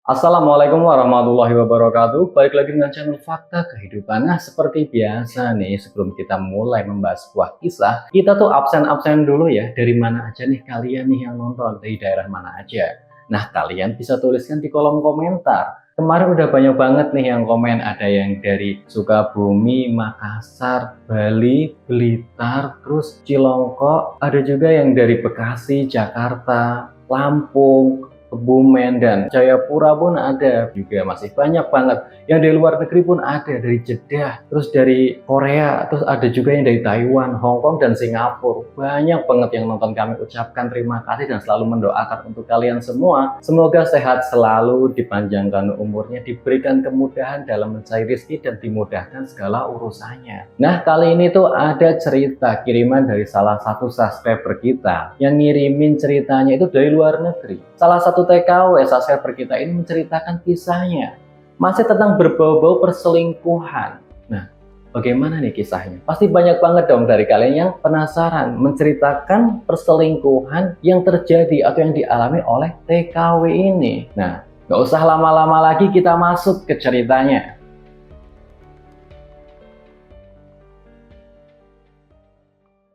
Assalamualaikum warahmatullahi wabarakatuh. Balik lagi dengan channel Fakta Kehidupan. Nah, seperti biasa nih, sebelum kita mulai membahas sebuah kisah, kita tuh absen-absen dulu ya. Dari mana aja nih kalian nih yang nonton, dari daerah mana aja. Nah, kalian bisa tuliskan di kolom komentar. Kemarin udah banyak banget nih yang komen. Ada yang dari Sukabumi, Makassar, Bali, Blitar, terus Cilongkok. Ada juga yang dari Bekasi, Jakarta, Lampung, Kebumen, dan Jayapura pun ada juga. Masih banyak banget yang dari luar negeri pun ada, dari Jeddah, terus dari Korea, terus ada juga yang dari Taiwan, Hong Kong, dan Singapura. Banyak banget yang nonton. Kami ucapkan terima kasih dan selalu mendoakan untuk kalian semua. Semoga sehat selalu, dipanjangkan umurnya, diberikan kemudahan dalam mencari rezeki, dan dimudahkan segala urusannya. Nah, kali ini tuh ada cerita kiriman dari salah satu subscriber kita yang ngirimin ceritanya itu dari luar negeri. Salah satu TKW subscriber kita ini menceritakan kisahnya masih tentang berbau-bau perselingkuhan. Nah, bagaimana nih kisahnya? Pasti banyak banget dong dari kalian yang penasaran menceritakan perselingkuhan yang terjadi atau yang dialami oleh TKW ini. Nah, nggak usah lama-lama lagi, kita masuk ke ceritanya.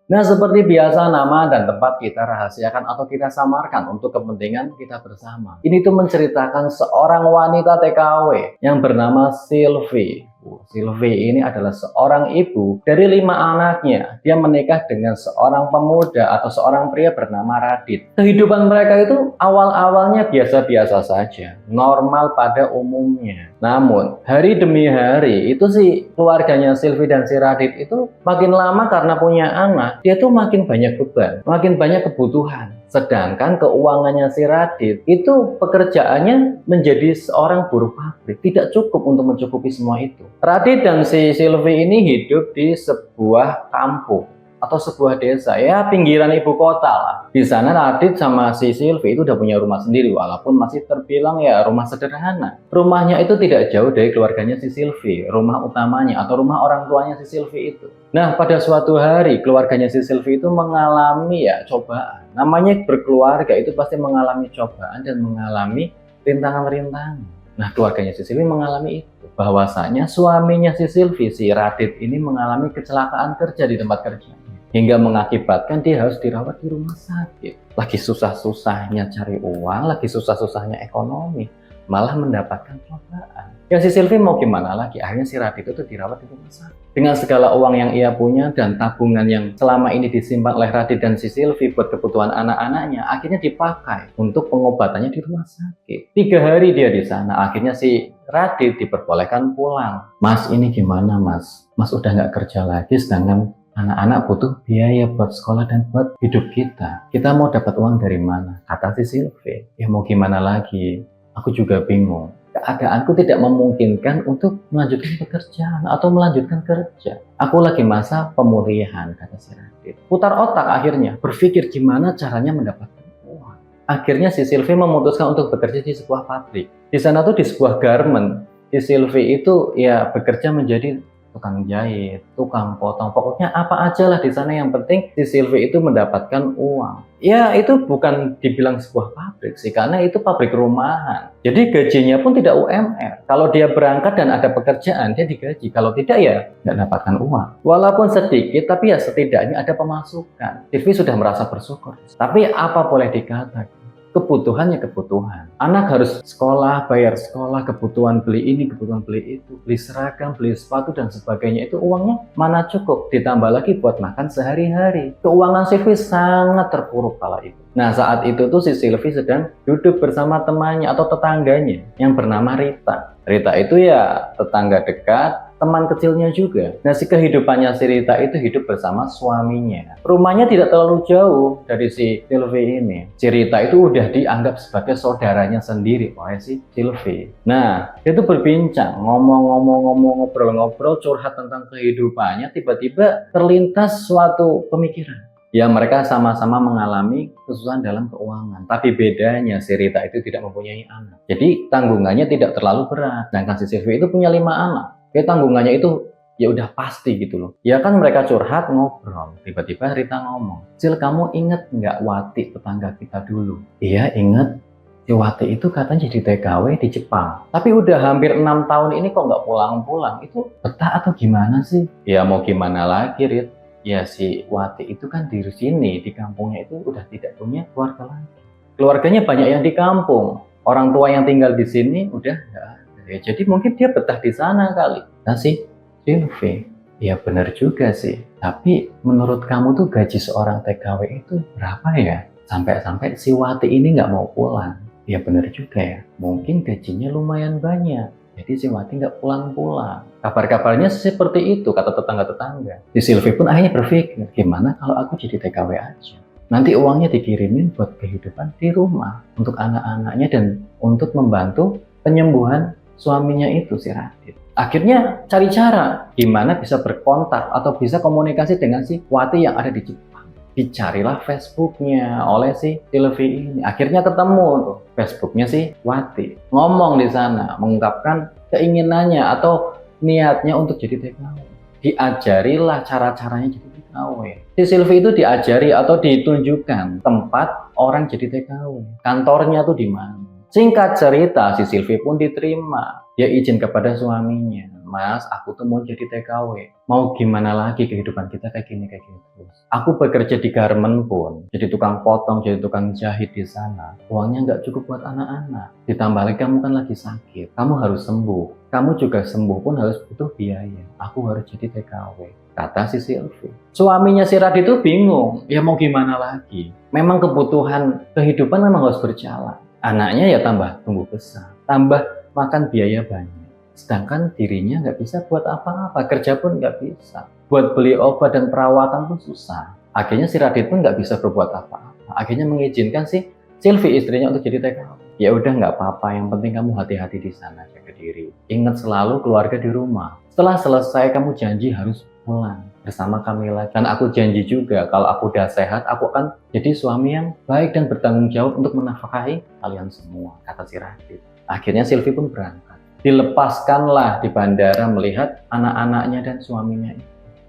Nah, seperti biasa, nama dan tempat kita rahasiakan atau kita samarkan untuk kepentingan kita bersama. Ini tuh menceritakan seorang wanita TKW yang bernama Sylvie. Sylvie ini adalah seorang ibu dari 5 anaknya. Dia menikah dengan seorang pemuda atau seorang pria bernama Radit. Kehidupan mereka itu awal-awalnya biasa-biasa saja, normal pada umumnya. Namun, hari demi hari itu sih keluarganya Sylvie dan si Radit itu makin lama karena punya anak, dia tuh makin banyak beban, makin banyak kebutuhan. Sedangkan keuangannya si Radit itu pekerjaannya menjadi seorang buruh pabrik, tidak cukup untuk mencukupi semua itu. Radit dan si Sylvie ini hidup di sebuah kampung atau sebuah desa, ya pinggiran ibu kota lah. Di sana Radit sama si Sylvie itu udah punya rumah sendiri, walaupun masih terbilang ya rumah sederhana. Rumahnya itu tidak jauh dari keluarganya si Sylvie, rumah utamanya atau rumah orang tuanya si Sylvie itu. Nah, pada suatu hari keluarganya si Sylvie itu mengalami ya cobaan. Namanya berkeluarga itu pasti mengalami cobaan dan mengalami rintangan-rintangan. Nah, keluarganya si Sylvie mengalami itu. Bahwasanya suaminya si Sylvie, si Radit ini mengalami kecelakaan kerja di tempat kerja. Hingga mengakibatkan dia harus dirawat di rumah sakit. Lagi susah-susahnya cari uang, lagi susah-susahnya ekonomi, malah mendapatkan cobaan. Ya si Sylvie mau gimana lagi, akhirnya si Radit itu dirawat di rumah sakit. Dengan segala uang yang ia punya dan tabungan yang selama ini disimpan oleh Radit dan si Sylvie buat kebutuhan anak-anaknya, akhirnya dipakai untuk pengobatannya di rumah sakit. 3 hari dia di sana, akhirnya si Radit diperbolehkan pulang. Mas, ini gimana mas? Mas udah nggak kerja lagi, sedangkan anak-anak butuh biaya buat sekolah dan buat hidup kita. Kita mau dapat uang dari mana? Kata si Sylvie. Ya mau gimana lagi? Aku juga bingung. Keadaanku tidak memungkinkan untuk melanjutkan pekerjaan atau melanjutkan kerja. Aku lagi masa pemulihan, kata si Radit. Putar otak akhirnya, berpikir gimana caranya mendapatkan uang. Akhirnya si Sylvie memutuskan untuk bekerja di sebuah pabrik. Di sana tuh di sebuah garment. Si Sylvie itu ya bekerja menjadi tukang jahit, tukang potong, pokoknya apa aja lah di sana, yang penting si Sylvie itu mendapatkan uang. Ya itu bukan dibilang sebuah pabrik sih, karena itu pabrik rumahan. Jadi gajinya pun tidak UMR. Kalau dia berangkat dan ada pekerjaan, dia digaji. Kalau tidak ya nggak dapatkan uang. Walaupun sedikit, tapi ya setidaknya ada pemasukan. Sylvie sudah merasa bersyukur. Tapi apa boleh dikatakan? Kebutuhannya kebutuhan. Anak harus sekolah, bayar sekolah, kebutuhan beli ini, kebutuhan beli itu, beli seragam, beli sepatu, dan sebagainya. Itu uangnya mana cukup, ditambah lagi buat makan sehari-hari. Keuangan Sylvie sangat terpuruk kala itu. Nah, saat itu tuh si Sylvie sedang duduk bersama temannya atau tetangganya yang bernama Rita. Rita itu ya tetangga dekat, teman kecilnya juga. Nah, si kehidupannya si Rita itu hidup bersama suaminya. Rumahnya tidak terlalu jauh dari si Sylvie ini. Si Rita itu udah dianggap sebagai saudaranya sendiri oleh si Sylvie. Nah, dia tuh berbincang, ngomong-ngomong, ngobrol-ngobrol, curhat tentang kehidupannya. Tiba-tiba terlintas suatu pemikiran. Ya, mereka sama-sama mengalami kesusahan dalam keuangan. Tapi bedanya si Rita itu tidak mempunyai anak. Jadi tanggungannya tidak terlalu berat. Sedangkan si Sylvie itu punya 5 anak. Kayak tanggungannya itu ya udah pasti gitu loh. Ya kan mereka curhat, ngobrol. Tiba-tiba Rita ngomong, Sil, kamu inget nggak Wati tetangga kita dulu? Iya inget. si Wati itu katanya jadi TKW di Jepang. Tapi udah hampir 6 tahun ini kok nggak pulang-pulang. Itu betah atau gimana sih? Ya mau gimana lagi, Rit? Ya si Wati itu kan di sini, di kampungnya itu udah tidak punya keluarga lagi. Keluarganya banyak yang di kampung. Orang tua yang tinggal di sini udah nggak ada. Ya, jadi mungkin dia betah di sana kali. Nah si Sylvie, ya benar juga sih. Tapi menurut kamu tuh gaji seorang TKW itu berapa ya? Sampai-sampai si Wati ini nggak mau pulang. Ya benar juga ya. Mungkin gajinya lumayan banyak. Jadi si Wati nggak pulang-pulang. Kabar-kabarnya seperti itu kata tetangga-tetangga. Si Sylvie pun akhirnya berpikir, gimana kalau aku jadi TKW aja? Nanti uangnya dikirimin buat kehidupan di rumah. Untuk anak-anaknya dan untuk membantu penyembuhan suaminya itu si Radit. Akhirnya cari cara gimana bisa berkontak atau bisa komunikasi dengan si Wati yang ada di Jepang. Dicarilah Facebooknya oleh si Sylvie ini. Akhirnya ketemu tuh Facebooknya si Wati. Ngomong di sana, mengungkapkan keinginannya atau niatnya untuk jadi TKW. Diajarilah cara-caranya jadi TKW. Si Sylvie itu diajari atau ditunjukkan tempat orang jadi TKW. Kantornya tuh di mana. Singkat cerita, si Sylvie pun diterima. Dia izin kepada suaminya, Mas, aku tuh mau jadi TKW. Mau gimana lagi kehidupan kita kayak gini terus. Aku bekerja di garment pun, jadi tukang potong, jadi tukang jahit di sana. Uangnya nggak cukup buat anak-anak. Ditambah lagi kamu kan lagi sakit, kamu harus sembuh. Kamu juga sembuh pun harus butuh biaya. Aku harus jadi TKW. Kata si Sylvie. Suaminya si Radit itu bingung, ya mau gimana lagi. Memang kebutuhan kehidupan memang harus berjalan. Anaknya ya tambah tumbuh besar, tambah makan biaya banyak. Sedangkan dirinya nggak bisa buat apa-apa, kerja pun nggak bisa. Buat beli obat dan perawatan pun susah. Akhirnya si Radit pun nggak bisa berbuat apa-apa. Akhirnya mengizinkan si Sylvie istrinya untuk jadi TKW. Ya udah nggak apa-apa, yang penting kamu hati-hati di sana, jaga diri. Ingat selalu keluarga di rumah. Setelah selesai kamu janji harus pulang bersama Camilla. Dan aku janji juga kalau aku udah sehat, aku akan jadi suami yang baik dan bertanggung jawab untuk menafkahi kalian semua, kata si Radit. Akhirnya Sylvie pun berangkat. Dilepaskanlah di bandara melihat anak-anaknya dan suaminya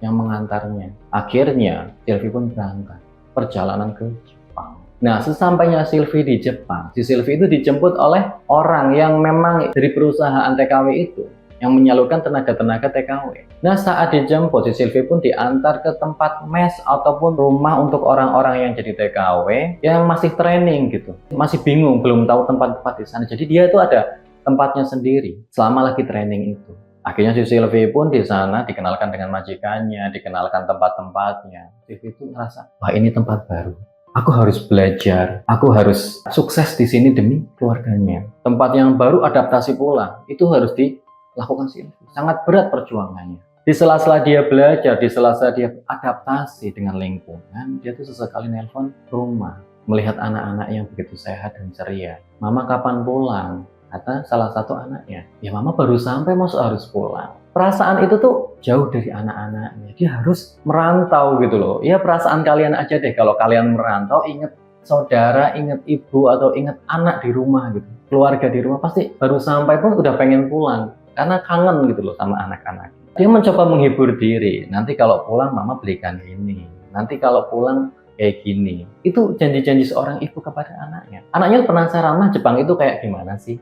yang mengantarnya. Akhirnya Sylvie pun berangkat perjalanan ke Jepang. Nah, sesampainya Sylvie di Jepang, si Sylvie itu dijemput oleh orang yang memang dari perusahaan TKW itu, yang menyalurkan tenaga-tenaga TKW. Nah, saat dijemput, si Sylvie pun diantar ke tempat mes ataupun rumah untuk orang-orang yang jadi TKW yang masih training gitu. Masih bingung, belum tahu tempat-tempat di sana. Jadi dia itu ada tempatnya sendiri selama lagi training itu. Akhirnya si Sylvie pun di sana dikenalkan dengan majikannya, dikenalkan tempat-tempatnya. Sylvie itu ngerasa, wah ini tempat baru. Aku harus belajar, aku harus sukses di sini demi keluarganya. Tempat yang baru adaptasi pula, itu harus dilakukan Sylvie. Sangat berat perjuangannya. Di sela-sela dia belajar, di sela-sela dia adaptasi dengan lingkungan, dia tuh sesekali nelpon rumah, melihat anak-anak yang begitu sehat dan ceria. Mama kapan pulang? Kata salah satu anaknya, ya mama baru sampai, masuk harus pulang. Perasaan itu tuh jauh dari anak-anaknya. Dia harus merantau gitu loh. Ya perasaan kalian aja deh, kalau kalian merantau, inget saudara, inget ibu, atau inget anak di rumah gitu. Keluarga di rumah pasti baru sampai pun udah pengen pulang. Karena kangen gitu loh sama anak-anak. Dia mencoba menghibur diri. Nanti kalau pulang mama belikan ini. Nanti kalau pulang kayak gini. Itu janji-janji seorang ibu kepada anaknya. Anaknya penasaran, mah Jepang itu kayak gimana sih?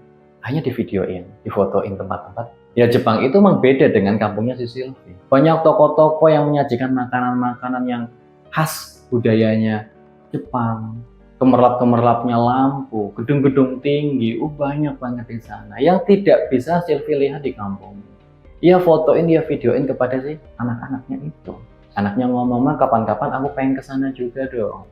Hanya di videoin, difotoin tempat-tempat. Ya Jepang itu memang beda dengan kampungnya si Sylvie. Banyak toko-toko yang menyajikan makanan-makanan yang khas budayanya Jepang. Kemerlap-kemerlapnya lampu, gedung-gedung tinggi, banyak banget di sana. Yang tidak bisa Sylvie lihat di kampung. Dia fotoin, dia videoin kepada si anak-anaknya itu. Anaknya ngomong, mah kapan-kapan aku pengen kesana juga dong.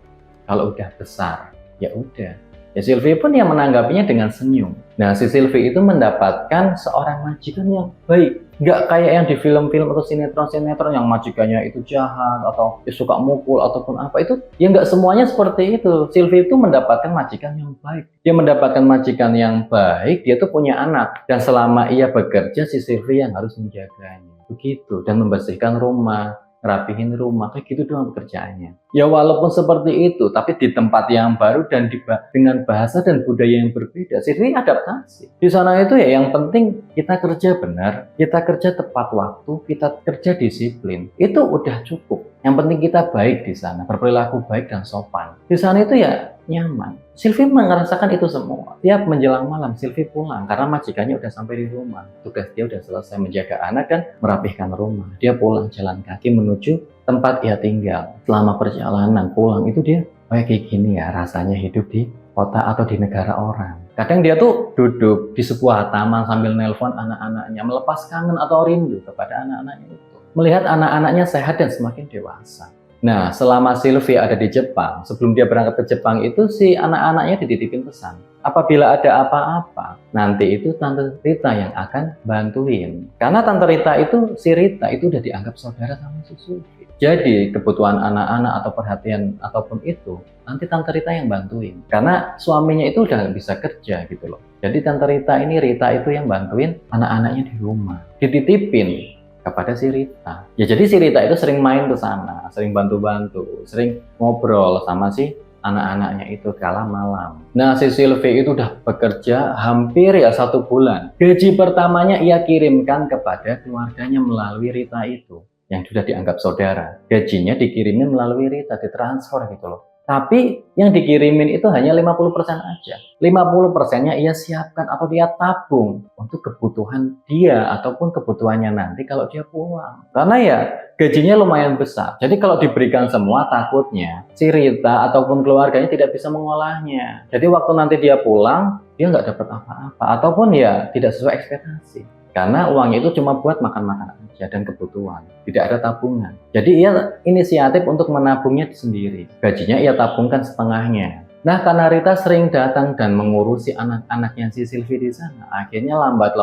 Kalau udah besar, ya udah. Ya Sylvie pun yang menanggapinya dengan senyum. Nah si Sylvie itu mendapatkan seorang majikan yang baik. Nggak kayak yang di film-film atau sinetron-sinetron yang majikannya itu jahat atau suka mukul ataupun apa. Itu ya nggak semuanya seperti itu. Sylvie itu mendapatkan majikan yang baik. Dia mendapatkan majikan yang baik, dia tuh punya anak. Dan selama ia bekerja, si Sylvie yang harus menjaganya. Begitu. Dan membersihkan rumah, rapihin rumah, kayak gitu doang pekerjaannya. Ya walaupun seperti itu, tapi di tempat yang baru dan dengan bahasa dan budaya yang berbeda, Sylvie adaptasi. Di sana itu ya yang penting kita kerja benar, kita kerja tepat waktu, kita kerja disiplin. Itu udah cukup. Yang penting kita baik di sana, berperilaku baik dan sopan. Di sana itu ya nyaman. Sylvie merasakan itu semua. Tiap menjelang malam Sylvie pulang karena majikannya udah sampai di rumah. Tugas dia udah selesai menjaga anak dan merapihkan rumah. Dia pulang jalan kaki menuju tempat ia tinggal. Selama perjalanan pulang itu dia kayak gini ya rasanya hidup di kota atau di negara orang. Kadang dia tuh duduk di sebuah taman sambil nelpon anak-anaknya, melepas kangen atau rindu kepada anak-anaknya itu. Melihat anak-anaknya sehat dan semakin dewasa. Nah, selama Sylvie ada di Jepang, sebelum dia berangkat ke Jepang itu si anak-anaknya dititipin pesan. Apabila ada apa-apa, nanti itu Tante Rita yang akan bantuin. Karena Tante Rita itu, si Rita itu udah dianggap saudara sama si Sylvie. Jadi kebutuhan anak-anak atau perhatian ataupun itu, nanti Tante Rita yang bantuin. Karena suaminya itu udah nggak bisa kerja gitu loh. Jadi Tante Rita itu yang bantuin anak-anaknya di rumah. Dititipin kepada si Rita. Ya jadi si Rita itu sering main ke sana, sering bantu-bantu, sering ngobrol sama si anak-anaknya itu kala malam. Nah si Sylvie itu udah bekerja hampir ya 1 bulan. Gaji pertamanya ia kirimkan kepada keluarganya melalui Rita itu, yang sudah dianggap saudara. Gajinya dikirimin melalui Rita, ditransfer gitu loh. Tapi yang dikirimin itu hanya 50% aja. 50%-nya ia siapkan atau dia tabung untuk kebutuhan dia ataupun kebutuhannya nanti kalau dia pulang. Karena ya gajinya lumayan besar. Jadi kalau diberikan semua takutnya si Rita ataupun keluarganya tidak bisa mengolahnya. Jadi waktu nanti dia pulang, dia nggak dapat apa-apa. Ataupun ya tidak sesuai ekspektasi. Karena uangnya itu cuma buat makan-makan aja dan kebutuhan, tidak ada tabungan. Jadi ia inisiatif untuk menabungnya sendiri. Gajinya ia tabungkan setengahnya. Nah karena Rita sering datang dan mengurusi anak-anaknya si Sylvie di sana, akhirnya lambat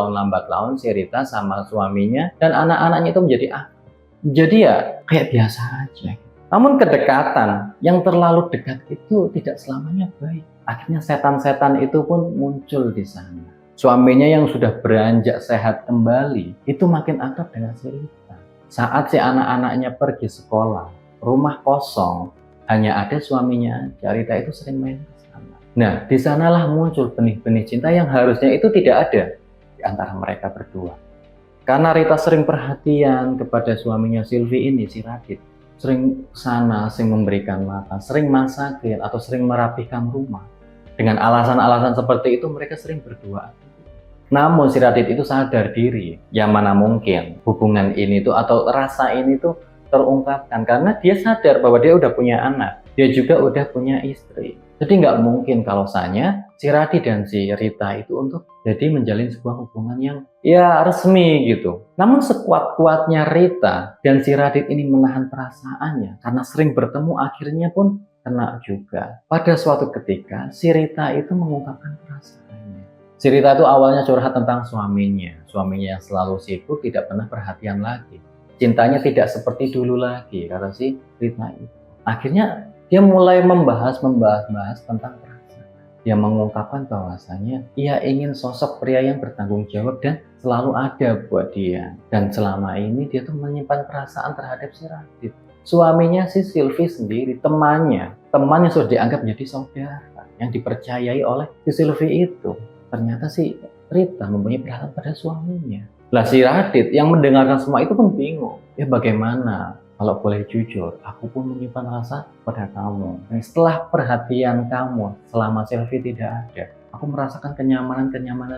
laun si Rita sama suaminya dan anak-anaknya itu menjadi jadi ya kayak biasa aja. Namun kedekatan yang terlalu dekat itu tidak selamanya baik. Akhirnya setan-setan itu pun muncul di sana. Suaminya yang sudah beranjak sehat kembali, itu makin akrab dengan si Rita. Saat si anak-anaknya pergi sekolah, rumah kosong, hanya ada suaminya aja. Rita itu sering main ke sana. Nah, di sanalah muncul benih-benih cinta yang harusnya itu tidak ada di antara mereka berdua. Karena Rita sering perhatian kepada suaminya Sylvie ini, si Radit. Sering sana, sering memberikan makan, sering masakin, atau sering merapihkan rumah. Dengan alasan-alasan seperti itu, mereka sering berduaan. Namun si Radit itu sadar diri, yang mana mungkin hubungan ini tuh atau rasa ini tuh terungkapkan karena dia sadar bahwa dia udah punya anak, dia juga udah punya istri. Jadi nggak mungkin kalau misalnya si Radit dan si Rita itu untuk jadi menjalin sebuah hubungan yang ya resmi gitu. Namun sekuat-kuatnya Rita dan si Radit ini menahan perasaannya karena sering bertemu akhirnya pun kena juga. Pada suatu ketika si Rita itu mengungkapkan perasaannya. Si Rita itu awalnya curhat tentang suaminya yang selalu sibuk, tidak pernah perhatian lagi. Cintanya tidak seperti dulu lagi, kata si Rita itu. Akhirnya dia mulai membahas tentang perasaan. Dia mengungkapkan bahwasanya ia ingin sosok pria yang bertanggung jawab dan selalu ada buat dia. Dan selama ini dia tuh menyimpan perasaan terhadap si Radit. Suaminya si Sylvie sendiri, temannya sudah dianggap menjadi saudara yang dipercayai oleh si Sylvie itu. Ternyata si Rita mempunyai perasaan pada suaminya. Lah si Radit yang mendengarkan semua itu pun bingung. Ya bagaimana? Kalau boleh jujur, aku pun menyimpan rasa pada kamu. Dan setelah perhatian kamu selama Sylvie tidak ada, aku merasakan kenyamanan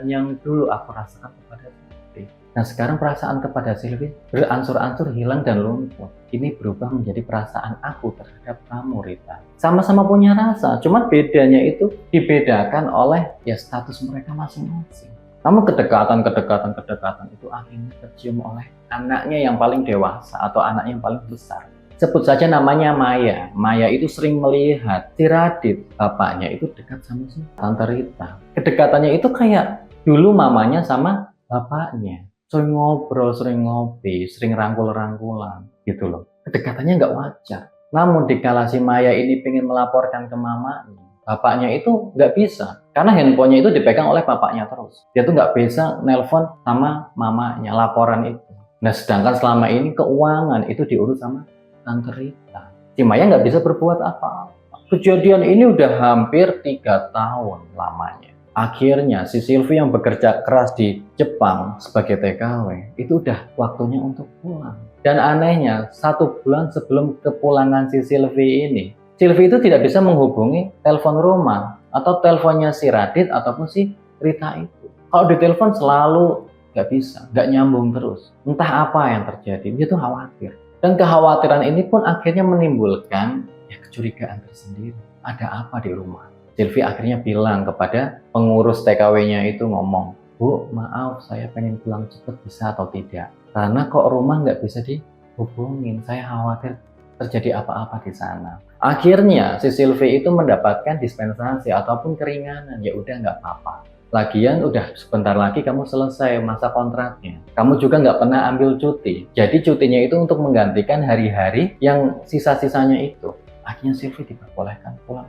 yang dulu aku rasakan kepada Sylvie. Nah sekarang perasaan kepada Sylvie beransur-ansur hilang dan lumpuh. Ini berubah menjadi perasaan aku terhadap kamu Rita. Sama-sama punya rasa, cuma bedanya itu dibedakan oleh ya status mereka masing-masing. Namun kedekatan itu akhirnya tercium oleh anaknya yang paling dewasa atau anaknya yang paling besar. Sebut saja namanya Maya. Maya itu sering melihat si Radit, bapaknya itu dekat sama si Tante Rita. Kedekatannya itu kayak dulu mamanya sama bapaknya. Sering ngobrol, sering ngopi, sering rangkul-rangkulan gitu loh. Kedekatannya nggak wajar. Namun dikala si Maya ini pengen melaporkan ke mamanya, bapaknya itu nggak bisa. Karena handphonenya itu dipegang oleh bapaknya terus. Dia tuh nggak bisa nelpon sama mamanya, laporan itu. Nah sedangkan selama ini keuangan itu diurus sama Tante Rita. Si Maya nggak bisa berbuat apa-apa. Kejadian ini udah hampir 3 tahun lamanya. Akhirnya si Sylvie yang bekerja keras di Jepang sebagai TKW itu udah waktunya untuk pulang. Dan anehnya 1 bulan sebelum kepulangan si Sylvie ini, Sylvie itu tidak bisa menghubungi telepon rumah. atau teleponnya si Radit ataupun si Rita itu. Kalau ditelepon selalu nggak bisa, nggak nyambung terus. Entah apa yang terjadi, dia tuh khawatir. Dan kekhawatiran ini pun akhirnya menimbulkan kecurigaan tersendiri. Ada apa di rumah? Silvi akhirnya bilang kepada pengurus TKW-nya itu, ngomong, "Bu, maaf, saya pengen pulang cepat, bisa atau tidak? Karena kok rumah nggak bisa dihubungin, saya khawatir terjadi apa-apa di sana." Akhirnya si Silvi itu mendapatkan dispensasi ataupun keringanan. Ya udah, nggak apa-apa. Lagian udah sebentar lagi kamu selesai masa kontraknya. Kamu juga nggak pernah ambil cuti. Jadi cutinya itu untuk menggantikan hari-hari yang sisa-sisanya itu. Akhirnya Silvi diperbolehkan pulang.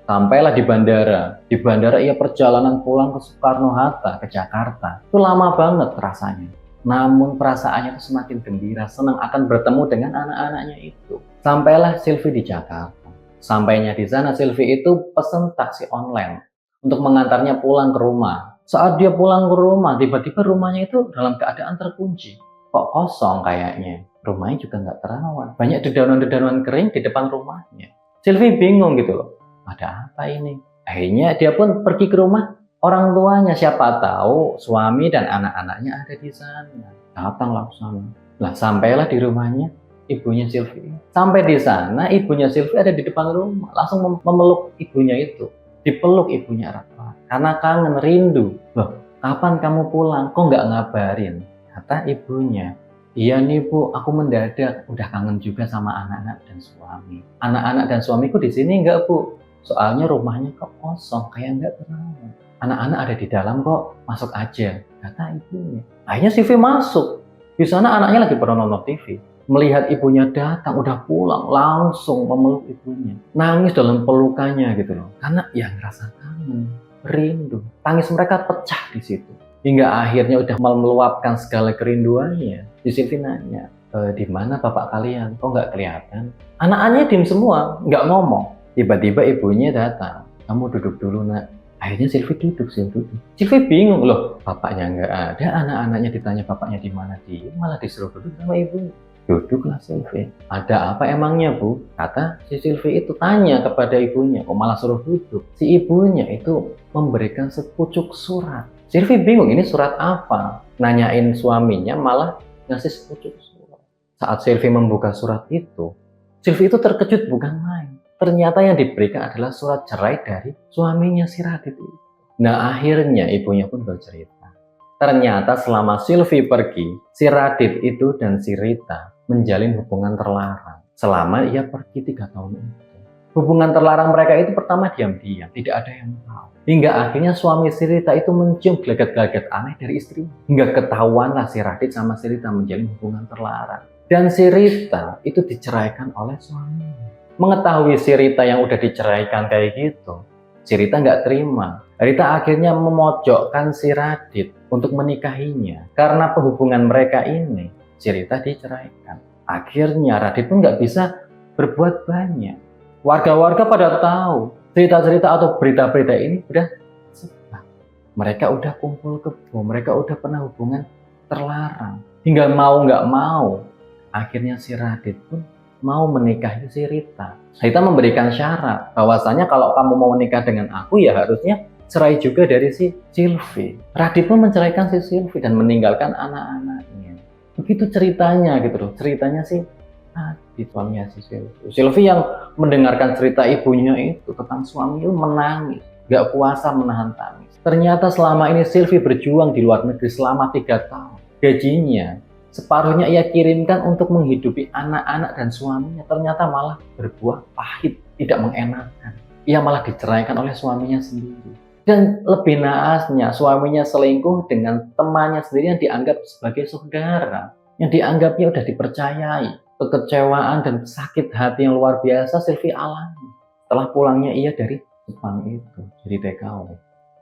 Sampailah di bandara. Di bandara ia perjalanan pulang ke Soekarno-Hatta, ke Jakarta. Itu lama banget rasanya. Namun perasaannya itu semakin gembira, senang akan bertemu dengan anak-anaknya itu. Sampailah Silvi di Jakarta. Sampainya di sana, Silvi itu pesen taksi online untuk mengantarnya pulang ke rumah. Saat dia pulang ke rumah, tiba-tiba rumahnya itu dalam keadaan terkunci. Kok kosong kayaknya. Rumahnya juga nggak terawat. Banyak dedaunan-dedaunan kering di depan rumahnya. Silvi bingung gitu loh. Ada apa ini? Akhirnya dia pun pergi ke rumah orang tuanya. Siapa tahu suami dan anak-anaknya ada di sana. Datanglah ke sana. Lah, sampailah di rumahnya ibunya Silvi. Sampai di sana, ibunya Silvi ada di depan rumah. Langsung memeluk ibunya itu. Dipeluk ibunya erat-erat karena kangen, rindu. Loh, kapan kamu pulang? Kok nggak ngabarin? Kata ibunya, iya nih Bu, aku mendadak. Udah kangen juga sama anak-anak dan suami. Anak-anak dan suamiku di sini nggak Bu. Soalnya rumahnya kok kosong, kayak nggak terawat. Anak-anak ada di dalam kok, masuk aja. Kata ibunya. Akhirnya Silvi masuk. Di sana anaknya lagi pada nonton TV. Melihat ibunya datang, udah pulang, langsung memeluk ibunya. Nangis dalam pelukannya gitu loh. Karena ya ngerasa kangen, rindu. Tangis mereka pecah di situ. Hingga akhirnya udah meluapkan segala kerinduannya. Si Silvi nanya, di mana bapak kalian? Kok nggak kelihatan? Anak-anaknya diem semua, nggak ngomong. Tiba-tiba ibunya datang. Kamu duduk dulu nak. Akhirnya Silvi duduk. Silvi bingung loh, bapaknya nggak ada, anak-anaknya ditanya bapaknya di mana, dia malah disuruh duduk sama ibunya. Duduklah Silvi. Ada apa emangnya Bu? Kata si Silvi itu, tanya kepada ibunya, kok malah suruh duduk. Si ibunya itu memberikan sepucuk surat. Silvi bingung, ini surat apa? Nanyain suaminya malah ngasih sepucuk surat. Saat Silvi membuka surat itu, Silvi itu terkejut bukan main. Ternyata yang diberikan adalah surat cerai dari suaminya si Radit itu. Nah, akhirnya ibunya pun bercerita. Ternyata selama Silvi pergi, si Radit itu dan si Rita menjalin hubungan terlarang selama ia pergi 3 tahun itu. Hubungan terlarang mereka itu pertama diam-diam, tidak ada yang tahu. Hingga akhirnya suami si Rita itu mencium gelagat-gelagat aneh dari istrinya. Hingga ketahuanlah si Radit sama si Rita menjalin hubungan terlarang. Dan si Rita itu diceraikan oleh suaminya. Mengetahui si Rita yang udah diceraikan kayak gitu, si Rita nggak terima. Rita akhirnya memojokkan si Radit untuk menikahinya. Karena hubungan mereka ini, si Rita diceraikan. Akhirnya Radit pun nggak bisa berbuat banyak. Warga-warga pada tahu cerita-cerita atau berita-berita ini udah sebar. Mereka udah kumpul kebo, mereka udah pernah hubungan terlarang. Hingga mau nggak mau, akhirnya si Radit pun mau menikahi si Rita. Rita memberikan syarat bahwasanya kalau kamu mau menikah dengan aku ya harusnya cerai juga dari si Silvi. Radit pun menceraikan si Silvi dan meninggalkan anak-anaknya. Begitu ceritanya gitu loh. Ceritanya sih Radit, suaminya si Silvi. Silvi yang mendengarkan cerita ibunya itu tentang suami itu menangis, gak kuasa menahan tangis. Ternyata selama ini Silvi berjuang di luar negeri selama 3 tahun. Gajinya separuhnya ia kirimkan untuk menghidupi anak-anak dan suaminya. Ternyata malah berbuah pahit, tidak mengenakan. Ia malah diceraikan oleh suaminya sendiri. Dan lebih naasnya, suaminya selingkuh dengan temannya sendiri yang dianggap sebagai saudara. Yang dianggapnya udah dipercayai. Kekecewaan dan sakit hati yang luar biasa Silvi alami. Setelah pulangnya ia dari Jepang itu, dari TKW.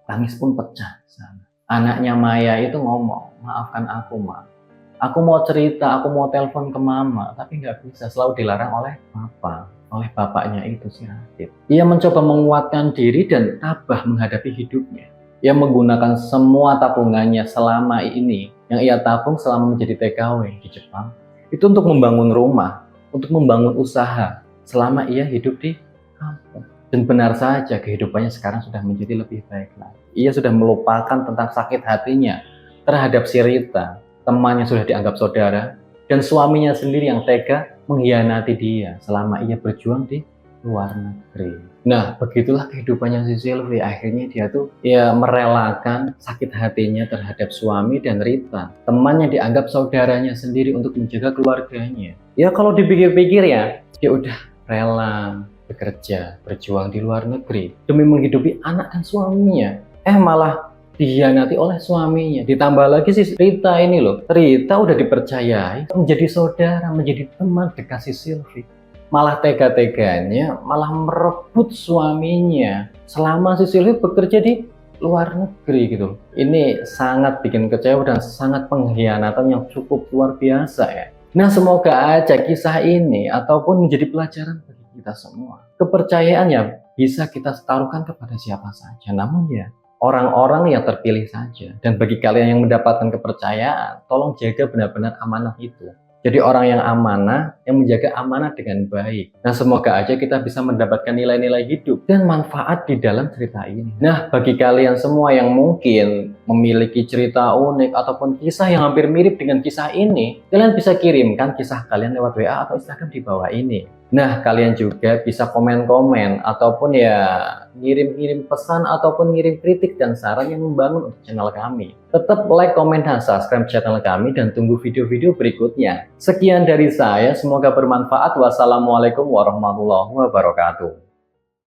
Tangis pun pecah di sana. Anaknya Maya itu ngomong, maafkan aku Ma. Aku mau cerita, aku mau telepon ke mama, tapi nggak bisa, selalu dilarang oleh papa, oleh bapaknya itu si Radit. Ia mencoba menguatkan diri dan tabah menghadapi hidupnya. Ia menggunakan semua tabungannya selama ini, yang ia tabung selama menjadi TKW di Jepang, itu untuk membangun rumah, untuk membangun usaha, selama ia hidup di kampung. Dan benar saja kehidupannya sekarang sudah menjadi lebih baik lagi. Ia sudah melupakan tentang sakit hatinya terhadap si Rita, temannya sudah dianggap saudara, dan suaminya sendiri yang tega mengkhianati dia selama ia berjuang di luar negeri. Nah, begitulah kehidupannya si Sylvie. Akhirnya dia tuh ya merelakan sakit hatinya terhadap suami dan Rita, temannya dianggap saudaranya sendiri untuk menjaga keluarganya. Ya kalau dipikir-pikir ya, dia udah rela bekerja, berjuang di luar negeri demi menghidupi anak dan suaminya. Malah dikhianati oleh suaminya. Ditambah lagi si Rita ini loh. Rita udah dipercayai menjadi saudara, menjadi teman dekat si Sylvie. Malah tega-teganya, malah merebut suaminya selama si Sylvie bekerja di luar negeri gitu. Ini sangat bikin kecewa dan sangat pengkhianatan yang cukup luar biasa ya. Nah, semoga aja kisah ini ataupun menjadi pelajaran bagi kita semua. Kepercayaan ya bisa kita taruhkan kepada siapa saja, namun ya orang-orang yang terpilih saja. Dan bagi kalian yang mendapatkan kepercayaan, tolong jaga benar-benar amanah itu. Jadi orang yang amanah, yang menjaga amanah dengan baik. Nah, semoga aja kita bisa mendapatkan nilai-nilai hidup dan manfaat di dalam cerita ini. Nah, bagi kalian semua yang mungkin memiliki cerita unik ataupun kisah yang hampir mirip dengan kisah ini, kalian bisa kirimkan kisah kalian lewat WA atau Instagram di bawah ini. Nah, kalian juga bisa komen-komen ataupun ya ngirim-ngirim pesan ataupun ngirim kritik dan saran yang membangun untuk channel kami. Tetap like, komen, dan subscribe channel kami dan tunggu video-video berikutnya. Sekian dari saya, semoga bermanfaat. Wassalamualaikum warahmatullahi wabarakatuh.